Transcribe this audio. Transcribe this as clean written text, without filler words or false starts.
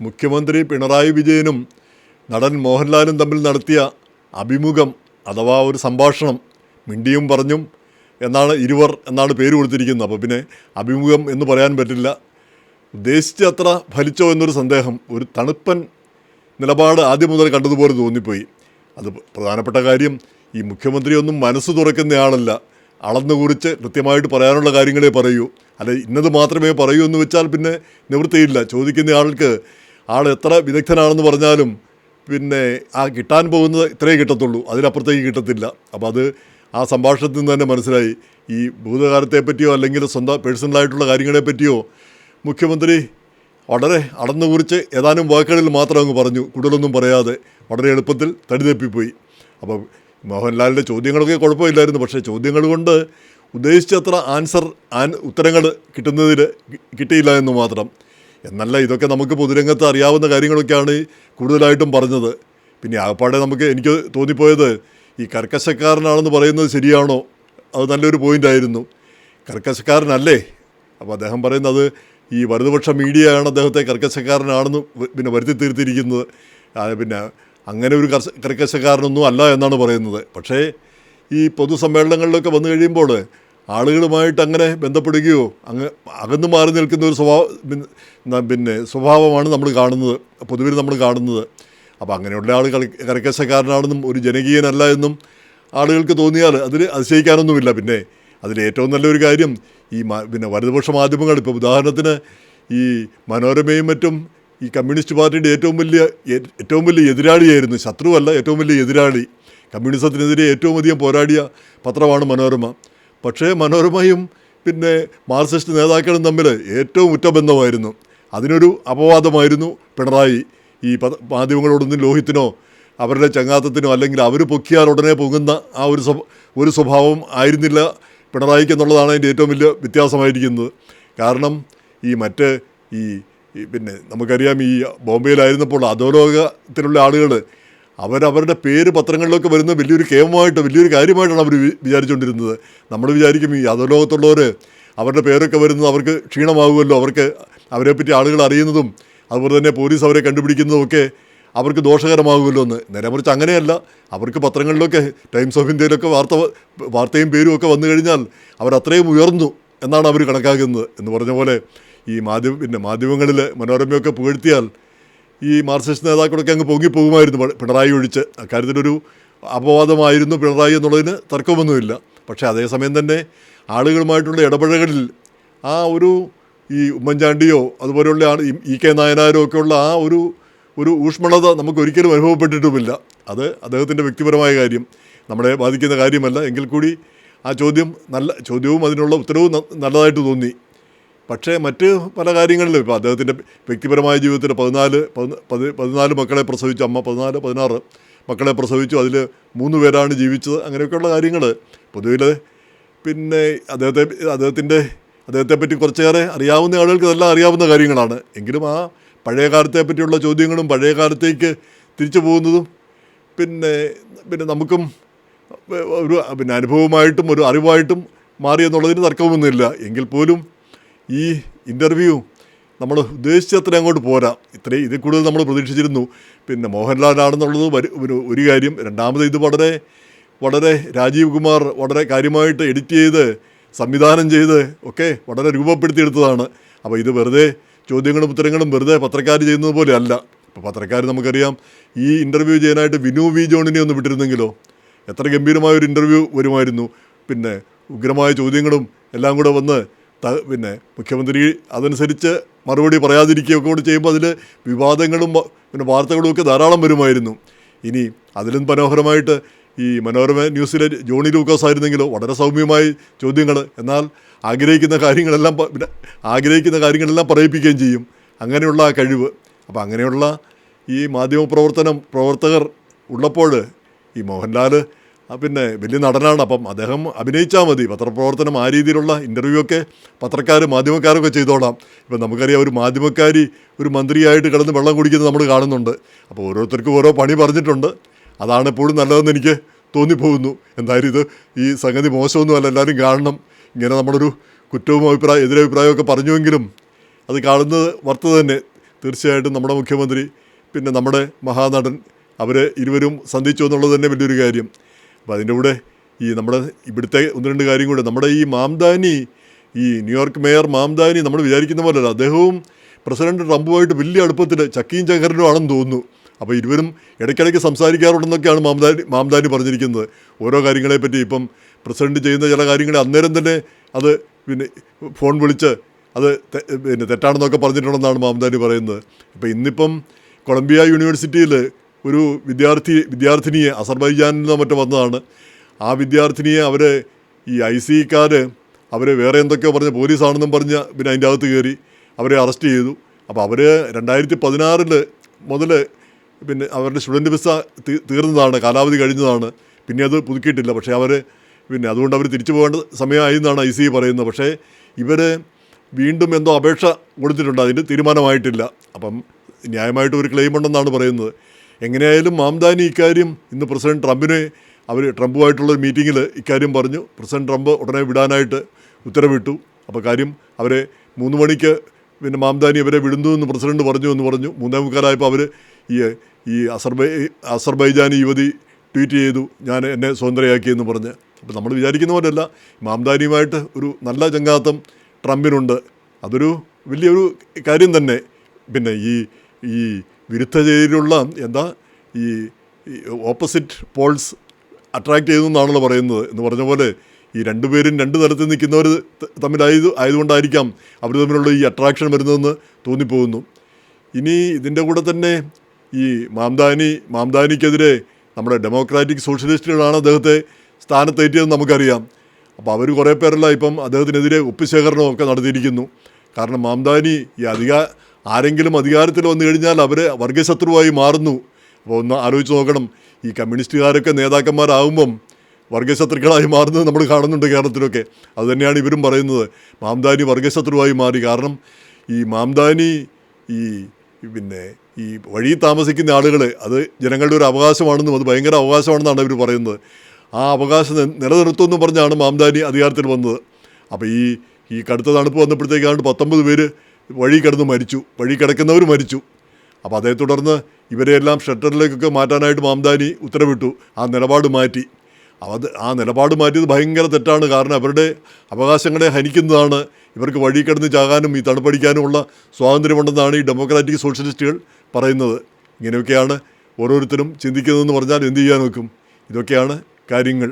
മുഖ്യമന്ത്രി പിണറായി വിജയനും നടൻ മോഹൻലാലും തമ്മിൽ നടത്തിയ അഭിമുഖം അഥവാ ഒരു സംഭാഷണം, മിണ്ടിയും പറഞ്ഞും ഇരുവർ എന്നാണ് പേര് കൊടുത്തിരിക്കുന്നത്. അപ്പോൾ പിന്നെ അഭിമുഖം എന്ന് പറയാൻ പറ്റില്ല. ഉദ്ദേശിച്ച് അത്ര ഫലിച്ചോ എന്നൊരു സന്ദേഹം. ഒരു തണുപ്പൻ നിലപാട് ആദ്യം മുതൽ കണ്ടതുപോലെ തോന്നിപ്പോയി. അത് പ്രധാനപ്പെട്ട കാര്യം, ഈ മുഖ്യമന്ത്രിയൊന്നും മനസ്സ് തുറക്കുന്നയാളല്ല. അളന്നു കുറിച്ച് കൃത്യമായിട്ട് പറയാനുള്ള കാര്യങ്ങളെ പറയൂ, അല്ല ഇന്നത് മാത്രമേ പറയൂ എന്ന് വെച്ചാൽ പിന്നെ നിവൃത്തിയില്ല. ചോദിക്കുന്ന ആൾക്ക് എത്ര വിദഗ്ധനാണെന്ന് പറഞ്ഞാലും പിന്നെ കിട്ടാൻ പോകുന്നത് ഇത്രയേ കിട്ടത്തുള്ളൂ, അതിനപ്പുറത്തേക്ക് കിട്ടത്തില്ല. അപ്പോൾ അത് ആ സംഭാഷണത്തിൽ നിന്ന് തന്നെ മനസ്സിലായി. ഈ ഭൂതകാലത്തെ പറ്റിയോ അല്ലെങ്കിൽ സ്വന്തം പേഴ്സണലായിട്ടുള്ള കാര്യങ്ങളെ പറ്റിയോ മുഖ്യമന്ത്രി വളരെ അളന്നു കുറിച്ച് ഏതാനും വാക്കുകളിൽ മാത്രം അങ്ങ് പറഞ്ഞു, കൂടുതലൊന്നും പറയാതെ വളരെ എളുപ്പത്തിൽ തടിതെപ്പിപ്പോയി. അപ്പോൾ മോഹൻലാലിൻ്റെ ചോദ്യങ്ങളൊക്കെ കുഴപ്പമില്ലായിരുന്നു, പക്ഷേ ചോദ്യങ്ങൾ കൊണ്ട് ഉദ്ദേശിച്ചത്ര ഉത്തരങ്ങൾ കിട്ടിയില്ല എന്ന് മാത്രം. എന്നല്ല, ഇതൊക്കെ നമുക്ക് പൊതുരംഗത്ത് അറിയാവുന്ന കാര്യങ്ങളൊക്കെയാണ് കൂടുതലായിട്ടും പറഞ്ഞത്. പിന്നെ ആകപ്പാടെ എനിക്ക് തോന്നിപ്പോയത്, ഈ കർക്കശക്കാരനാണെന്ന് പറയുന്നത് ശരിയാണോ? അത് നല്ലൊരു പോയിൻ്റായിരുന്നു. കർക്കശക്കാരനല്ലേ? അപ്പോൾ അദ്ദേഹം പറയുന്നത് ഈ വലതുപക്ഷ മീഡിയയാണ് അദ്ദേഹത്തെ കർക്കശക്കാരനാണെന്ന് പിന്നെ വരുത്തി തീർത്തിരിക്കുന്നത്. പിന്നെ അങ്ങനെ ഒരു കർക്കശക്കാരനൊന്നും അല്ല എന്നാണ് പറയുന്നത്. പക്ഷേ ഈ പൊതുസമ്മേളനങ്ങളിലൊക്കെ വന്നു കഴിയുമ്പോൾ ആളുകളുമായിട്ട് അങ്ങനെ ബന്ധപ്പെടുകയോ അകന്നു മാറി നിൽക്കുന്ന ഒരു സ്വഭാവമാണ് നമ്മൾ കാണുന്നത്, പൊതുവിൽ നമ്മൾ കാണുന്നത്. അപ്പോൾ അങ്ങനെയുള്ള ആൾ കർക്കശക്കാരനാണെന്നും ഒരു ജനകീയനല്ല എന്നും ആളുകൾക്ക് തോന്നിയാൽ അതിൽ അതിശയിക്കാനൊന്നുമില്ല. പിന്നെ അതിലേറ്റവും നല്ലൊരു കാര്യം, ഈ വലതുപക്ഷ മാധ്യമങ്ങൾ, ഇപ്പോൾ ഉദാഹരണത്തിന് ഈ മനോരമയും മറ്റും ഈ കമ്മ്യൂണിസ്റ്റ് പാർട്ടിയുടെ ഏറ്റവും വലിയ എതിരാളിയായിരുന്നു. ശത്രുവല്ല, ഏറ്റവും വലിയ എതിരാളി. കമ്മ്യൂണിസത്തിനെതിരെ ഏറ്റവും അധികം പോരാടിയ പത്രമാണ് മനോരമ. പക്ഷേ മനോരമയും പിന്നെ മാർക്സിസ്റ്റ് നേതാക്കളും തമ്മിൽ ഏറ്റവും ഉറ്റബന്ധമായിരുന്നു. അതിനൊരു അപവാദമായിരുന്നു പിണറായി. ഈ മാധ്യമങ്ങളോടൊന്നും ലോഹിത്തിനോ അവരുടെ ചങ്ങാത്തത്തിനോ അല്ലെങ്കിൽ അവർ പൊക്കിയാൽ ഉടനെ പൊങ്ങുന്ന ആ ഒരു സ്വഭാവം ആയിരുന്നില്ല പിണറായിക്ക് എന്നുള്ളതാണ് അതിൻ്റെ ഏറ്റവും വലിയ വ്യത്യാസമായിരിക്കുന്നത്. കാരണം പിന്നെ നമുക്കറിയാം, ഈ ബോംബെയിലായിരുന്നപ്പോൾ അധോലോകത്തിലുള്ള ആളുകൾ അവരവരുടെ പേര് പത്രങ്ങളിലൊക്കെ വരുന്ന വലിയൊരു കാര്യമായിട്ടാണ് അവർ വിചാരിച്ചുകൊണ്ടിരുന്നത്. നമ്മൾ വിചാരിക്കും ഈ അധോലോകത്തുള്ളവർ അവരുടെ പേരൊക്കെ വരുന്നത് അവർക്ക് ക്ഷീണമാകുമല്ലോ, അവരെപ്പറ്റി ആളുകൾ അറിയുന്നതും അതുപോലെ തന്നെ പോലീസ് അവരെ കണ്ടുപിടിക്കുന്നതും ഒക്കെ അവർക്ക് ദോഷകരമാകുമല്ലോ എന്ന്. നേരെ മറിച്ച് അങ്ങനെയല്ല. അവർക്ക് പത്രങ്ങളിലൊക്കെ ടൈംസ് ഓഫ് ഇന്ത്യയിലൊക്കെ വാർത്തയും പേരും ഒക്കെ വന്നു കഴിഞ്ഞാൽ അവരത്രയും ഉയർന്നു എന്നാണ് അവർ കണക്കാക്കുന്നത്. എന്ന് പറഞ്ഞ പോലെ ഈ മാധ്യമങ്ങളിൽ മനോരമയൊക്കെ പുകഴ്ത്തിയാൽ ഈ മാർക്സിസ്റ്റ് നേതാക്കളൊക്കെ അങ്ങ് പൊങ്ങിപ്പോകുമായിരുന്നു, പിണറായി ഒഴിച്ച്. അക്കാര്യത്തിലൊരു അപവാദമായിരുന്നു പിണറായി എന്നുള്ളതിന് തർക്കമൊന്നുമില്ല. പക്ഷേ അതേസമയം തന്നെ ആളുകളുമായിട്ടുള്ള ഇടപഴകലിൽ ഈ ഉമ്മൻചാണ്ടിയോ അതുപോലെയുള്ള EK നായനാരോ ഒക്കെയുള്ള ഒരു ഊഷ്മളത നമുക്കൊരിക്കലും അനുഭവപ്പെട്ടിട്ടുമില്ല. അത് അദ്ദേഹത്തിൻ്റെ വ്യക്തിപരമായ കാര്യം, നമ്മളെ ബാധിക്കുന്ന കാര്യമല്ല. എങ്കിൽ കൂടി ആ ചോദ്യവും അതിനുള്ള ഉത്തരവും നല്ലതായിട്ട് തോന്നി. പക്ഷേ മറ്റ് പല കാര്യങ്ങളിലും ഇപ്പോൾ അദ്ദേഹത്തിൻ്റെ വ്യക്തിപരമായ ജീവിതത്തിൽ 14 മക്കളെ പ്രസവിച്ചു, അമ്മ 16 മക്കളെ പ്രസവിച്ചു, അതിൽ 3 പേരാണ് ജീവിച്ചത്. അങ്ങനെയൊക്കെയുള്ള കാര്യങ്ങൾ പൊതുവിൽ പിന്നെ അദ്ദേഹത്തെപ്പറ്റി കുറച്ചേറെ അറിയാവുന്ന ആളുകൾക്ക് ഇതെല്ലാം അറിയാവുന്ന കാര്യങ്ങളാണ്. എങ്കിലും ആ പഴയ കാലത്തെ പറ്റിയുള്ള ചോദ്യങ്ങളും പഴയ കാലത്തേക്ക് തിരിച്ചു പോകുന്നതും പിന്നെ നമുക്കും ഒരു അനുഭവമായിട്ടും ഒരു അറിവായിട്ടും മാറിയെന്നുള്ളതിന് തർക്കമൊന്നുമില്ല. എങ്കിൽ പോലും ഈ ഇൻ്റർവ്യൂ നമ്മൾ ഉദ്ദേശിച്ചത്ര അങ്ങോട്ട് പോരാ. ഇതിൽ കൂടുതൽ നമ്മൾ പ്രതീക്ഷിച്ചിരുന്നു. പിന്നെ മോഹൻലാലാണെന്നുള്ളത് ഒരു കാര്യം. രണ്ടാമത് ഇത് വളരെ രാജീവ് കുമാർ വളരെ കാര്യമായിട്ട് എഡിറ്റ് ചെയ്ത് സംവിധാനം ചെയ്ത് ഒക്കെ വളരെ രൂപപ്പെടുത്തിയെടുത്തതാണ്. അപ്പോൾ ഇത് വെറുതെ ചോദ്യങ്ങളും ഉത്തരങ്ങളും വെറുതെ പത്രക്കാർ ചെയ്യുന്നത് പോലെ അല്ല. ഇപ്പോൾ പത്രക്കാർ നമുക്കറിയാം, ഈ ഇൻ്റർവ്യൂ ചെയ്യാനായിട്ട് വിനു വി ജോണിനെ ഒന്ന് വിട്ടിരുന്നെങ്കിലോ എത്ര ഗംഭീരമായൊരു ഇൻ്റർവ്യൂ വരുമായിരുന്നു. പിന്നെ ഉഗ്രമായ ചോദ്യങ്ങളും എല്ലാം കൂടെ വന്ന് മുഖ്യമന്ത്രി അതനുസരിച്ച് മറുപടി പറയാതിരിക്കുകയൊക്കെ കൂടി ചെയ്യുമ്പോൾ അതിൽ വിവാദങ്ങളും വാർത്തകളും ഒക്കെ ധാരാളം വരുമായിരുന്നു. ഇനി അതിലും മനോഹരമായിട്ട് ഈ മനോരമ ന്യൂസിലെ ജോണി ലൂക്കോസ് ആയിരുന്നെങ്കിലോ വളരെ സൗമ്യമായി ചോദ്യങ്ങൾ, എന്നാൽ ആഗ്രഹിക്കുന്ന കാര്യങ്ങളെല്ലാം പറയിപ്പിക്കുകയും ചെയ്യും. അങ്ങനെയുള്ള ആ കഴിവ്. അപ്പോൾ അങ്ങനെയുള്ള ഈ പ്രവർത്തകർ ഉള്ളപ്പോൾ ഈ മോഹൻലാൽ വലിയ നടനാണ്. അപ്പം അദ്ദേഹം അഭിനയിച്ചാൽ മതി. പത്രപ്രവർത്തനം ആ രീതിയിലുള്ള ഇൻ്റർവ്യൂ ഒക്കെ മാധ്യമക്കാരൊക്കെ ചെയ്തോളാം. ഇപ്പം നമുക്കറിയാം, ഒരു മന്ത്രിയായിട്ട് കിടന്ന് വെള്ളം കുടിക്കുന്നത് നമ്മൾ കാണുന്നുണ്ട്. അപ്പോൾ ഓരോരുത്തർക്കും ഓരോ പണി പറഞ്ഞിട്ടുണ്ട്. അതാണ് എപ്പോഴും നല്ലതെന്ന് എനിക്ക് തോന്നിപ്പോകുന്നു. എന്തായാലും ഈ സംഗതി മോശമൊന്നുമല്ല, എല്ലാവരും കാണണം. ഇങ്ങനെ നമ്മളൊരു കുറ്റവും എതിരഭിപ്രായമൊക്കെ പറഞ്ഞുവെങ്കിലും അത് കാണുന്നത് വർത്ത് തന്നെ. തീർച്ചയായിട്ടും നമ്മുടെ മുഖ്യമന്ത്രി പിന്നെ നമ്മുടെ മഹാനടൻ ഇരുവരും സന്ധിച്ചു എന്നുള്ളത് തന്നെ വലിയൊരു കാര്യം. അപ്പോൾ അതിൻ്റെ കൂടെ നമ്മുടെ ഇവിടുത്തെ ഒന്ന് രണ്ട് കാര്യം കൂടെ, നമ്മുടെ ഈ മാംദാനി, ഈ ന്യൂയോർക്ക് മേയർ മാംദാനി നമ്മൾ വിചാരിക്കുന്ന പോലെയല്ല, അദ്ദേഹവും പ്രസിഡന്റ് ട്രംപുമായിട്ട് വലിയ അടുപ്പത്തിൽ ചക്കിയും ചക്കരനും ആണെന്ന് തോന്നുന്നു. അപ്പോൾ ഇരുവരും ഇടയ്ക്കിടയ്ക്ക് സംസാരിക്കാറുണ്ടെന്നൊക്കെയാണ് മാംദാനി പറഞ്ഞിരിക്കുന്നത്. ഓരോ കാര്യങ്ങളെപ്പറ്റി ഇപ്പം പ്രസിഡന്റ് ചെയ്യുന്ന ചില കാര്യങ്ങളെ അന്നേരം തന്നെ അത് പിന്നെ ഫോൺ വിളിച്ച് അത് പിന്നെ തെറ്റാണെന്നൊക്കെ പറഞ്ഞിട്ടുണ്ടെന്നാണ് മാംദാനി പറയുന്നത്. ഇപ്പോൾ ഇന്നിപ്പം കൊളംബിയ യൂണിവേഴ്സിറ്റിയിൽ ഒരു വിദ്യാർത്ഥിനിയെ അസർബൈജാനിൽ നിന്നോ മറ്റോ വന്നതാണ്. ആ വിദ്യാർത്ഥിനിയെ ഈ IC-കാർ വേറെ എന്തൊക്കെയോ പറഞ്ഞ് പോലീസാണെന്നും പറഞ്ഞ് പിന്നെ അതിൻ്റെ അകത്ത് കയറി അവരെ അറസ്റ്റ് ചെയ്തു. അപ്പോൾ 2016 മുതൽ പിന്നെ അവരുടെ സ്റ്റുഡൻറ്റ് വിസ തീർന്നതാണ്, കാലാവധി കഴിഞ്ഞതാണ്. പിന്നെ അത് പുതുക്കിയിട്ടില്ല. പക്ഷേ പിന്നെ അതുകൊണ്ട് അവർ തിരിച്ചു പോകേണ്ട സമയമായി എന്നാണ് IC പറയുന്നത്. പക്ഷേ ഇവർ വീണ്ടും എന്തോ അപേക്ഷ കൊടുത്തിട്ടുണ്ട്, അതിന് തീരുമാനമായിട്ടില്ല. അപ്പം ന്യായമായിട്ട് ഒരു ക്ലെയിം ഉണ്ടെന്നാണ് പറയുന്നത്. എങ്ങനെയായാലും മാംദാനി ഇക്കാര്യം ഇന്ന് പ്രസിഡന്റ് ട്രംപുമായിട്ടുള്ളൊരു മീറ്റിങ്ങിൽ ഇക്കാര്യം പറഞ്ഞു. പ്രസിഡന്റ് ട്രംപ് ഉടനെ വിടാനായിട്ട് ഉത്തരവിട്ടു. അപ്പോൾ കാര്യം 3 മണിക്ക് പിന്നെ മാംദാനി വിടുന്നു എന്ന് പ്രസിഡന്റ് പറഞ്ഞു 3:45 ഈ അസർബൈജാനി യുവതി ട്വീറ്റ് ചെയ്തു, എന്നെ സ്വതന്ത്രയാക്കിയെന്ന് പറഞ്ഞ്. അപ്പോൾ നമ്മൾ വിചാരിക്കുന്ന പോലെയല്ല, മാംദാനിയുമായിട്ട് ഒരു നല്ല ചങ്ങാത്തം ട്രംപിനുണ്ട്. അതൊരു വലിയൊരു കാര്യം തന്നെ. പിന്നെ ഈ വിരുദ്ധ ചേരിയിലുള്ള ഈ ഓപ്പോസിറ്റ് പോൾസ് അട്രാക്റ്റ് ചെയ്യുന്നു എന്നാണല്ലോ പറയുന്നത്. എന്ന് പറഞ്ഞ പോലെ ഈ രണ്ടുപേരും രണ്ട് തരത്തിൽ നിൽക്കുന്നവർ ആയതുകൊണ്ടായിരിക്കാം അവർ തമ്മിലുള്ള ഈ അട്രാക്ഷൻ വരുന്നതെന്ന് തോന്നിപ്പോകുന്നു. ഇനി ഇതിൻ്റെ കൂടെ തന്നെ ഈ മാംദാനിക്കെതിരെ നമ്മുടെ ഡെമോക്രാറ്റിക് സോഷ്യലിസ്റ്റുകളാണ് അദ്ദേഹത്തെ സ്ഥാനത്തേറ്റിയതെന്ന് നമുക്കറിയാം. അപ്പോൾ അവർ കുറേ പേരെല്ലാം ഇപ്പം അദ്ദേഹത്തിനെതിരെ ഒപ്പുശേഖരണമൊക്കെ നടത്തിയിരിക്കുന്നു. കാരണം മാംദാനി ആരെങ്കിലും അധികാരത്തിൽ വന്നു കഴിഞ്ഞാൽ അവർ വർഗശത്രുവായി മാറുന്നു. അപ്പോൾ ഒന്ന് ആലോചിച്ച് നോക്കണം, ഈ കമ്മ്യൂണിസ്റ്റുകാരൊക്കെ നേതാക്കന്മാരാകുമ്പം വർഗശത്രുക്കളായി മാറുന്നത് നമ്മൾ കാണുന്നുണ്ട് കേരളത്തിലൊക്കെ. അതുതന്നെയാണ് ഇവരും പറയുന്നത്, മാംദാനി വർഗശത്രുവായി മാറി. കാരണം ഈ മാംദാനി പിന്നെ ഈ വഴി താമസിക്കുന്ന ആളുകൾ അത് ജനങ്ങളുടെ ഒരു അവകാശമാണെന്നും അത് ഭയങ്കര അവകാശമാണെന്നാണ് ഇവർ പറയുന്നത്. ആ അവകാശം നിലനിർത്തുമെന്ന് പറഞ്ഞാണ് മാംദാനി അധികാരത്തിൽ വന്നത്. അപ്പോൾ ഈ കടുത്ത തണുപ്പ് വന്നപ്പോഴത്തേക്കാണ്ട് 19 പേര് വഴി കിടക്കുന്നവർ മരിച്ചു. അപ്പോൾ അതേ തുടർന്ന് ഇവരെയെല്ലാം ഷെൽട്ടറിലേക്കൊക്കെ മാറ്റാനായിട്ട് മാംദാനി ഉത്തരവിട്ടു. ആ നിലപാട് മാറ്റിയത് ഭയങ്കര തെറ്റാണ്. കാരണം അവരുടെ അവകാശങ്ങളെ ഹനിക്കുന്നതാണ്. ഇവർക്ക് വഴി കിടന്ന് ചാകാനും ഈ തണുപ്പടിക്കാനുമുള്ള സ്വാതന്ത്ര്യമുണ്ടെന്നാണ് ഈ ഡെമോക്രാറ്റിക് സോഷ്യലിസ്റ്റുകൾ പറയുന്നത്. ഇങ്ങനെയൊക്കെയാണ് ഓരോരുത്തരും ചിന്തിക്കുന്നതെന്ന് പറഞ്ഞാൽ എന്ത് ചെയ്യാൻ വെക്കും? ഇതൊക്കെയാണ് കാര്യങ്ങൾ.